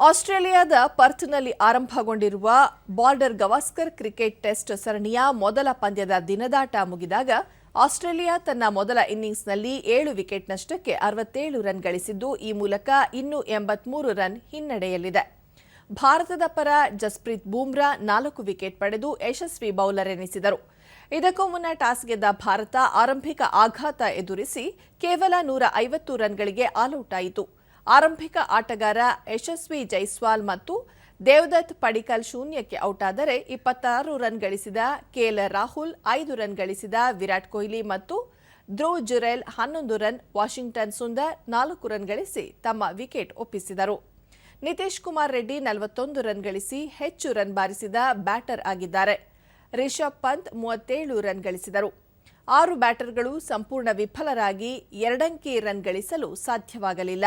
ಆಸ್ಟ್ರೇಲಿಯಾದ ಪರ್ತ್ನಲ್ಲಿ ಆರಂಭಗೊಂಡಿರುವ border Gavaskar cricket test ಸರಣಿಯ ಮೊದಲ ಪಂದ್ಯದ ದಿನದಾಟ ಮುಗಿದಾಗ ಆಸ್ಟ್ರೇಲಿಯಾ ತನ್ನ ಮೊದಲ ಇನ್ನಿಂಗ್ಸ್ನಲ್ಲಿ 7 ವಿಕೆಟ್ ನಷ್ಟಕ್ಕೆ 67 ರನ್ ಗಳಿಸಿದ್ದು ಈ ಮೂಲಕ ಇನ್ನೂ 83 ರನ್ ಹಿನ್ನಡೆಯಲ್ಲಿದೆ. ಭಾರತದ ಪರ ಜಸ್ಪ್ರೀತ್ ಬೂಮ್ರಾ 4 ವಿಕೆಟ್ ಪಡೆದು ಯಶಸ್ವಿ ಬೌಲರ್ ಎನಿಸಿದರು. ಇದಕ್ಕೂ ಮುನ್ನ ಟಾಸ್ ಗೆದ್ದ ಭಾರತ ಆರಂಭಿಕ ಆಘಾತ ಎದುರಿಸಿ ಕೇವಲ 150 ರನ್ಗಳಿಗೆ ಆಲ್ಔಟ್ ಆಯಿತು. ಆರಂಭಿಕ ಆಟಗಾರ ಯಶಸ್ವಿ ಜೈಸ್ವಾಲ್ ಮತ್ತು ದೇವದತ್ ಪಡಿಕ್ಕಲ್ ಶೂನ್ಯಕ್ಕೆ ಔಟ್ ಆದರೆ 26 ರನ್ ಗಳಿಸಿದ ಕೆಎಲ್ ರಾಹುಲ್, 5 ರನ್ ಗಳಿಸಿದ ವಿರಾಟ್ ಕೊಹ್ಲಿ ಮತ್ತು Dhruv Jurel 11 run, Washington Sundar 4 run ಗಳಿಸಿ ತಮ್ಮ ವಿಕೆಟ್ ಒಪ್ಪಿಸಿದರು. ನಿತೀಶ್ ಕುಮಾರ್ ರೆಡ್ಡಿ 41 ರನ್ ಗಳಿಸಿ ಹೆಚ್ಚು ರನ್ ಬಾರಿಸಿದ ಬ್ಯಾಟರ್ ಆಗಿದ್ದಾರೆ. ರಿಷಬ್ ಪಂತ್ 37 ರನ್ ಗಳಿಸಿದರು. 6 ಬ್ಯಾಟರ್ಗಳು ಸಂಪೂರ್ಣ ವಿಫಲರಾಗಿ 2 ಅಂಕಿ ರನ್ ಗಳಿಸಲು ಸಾಧ್ಯವಾಗಲಿಲ್ಲ.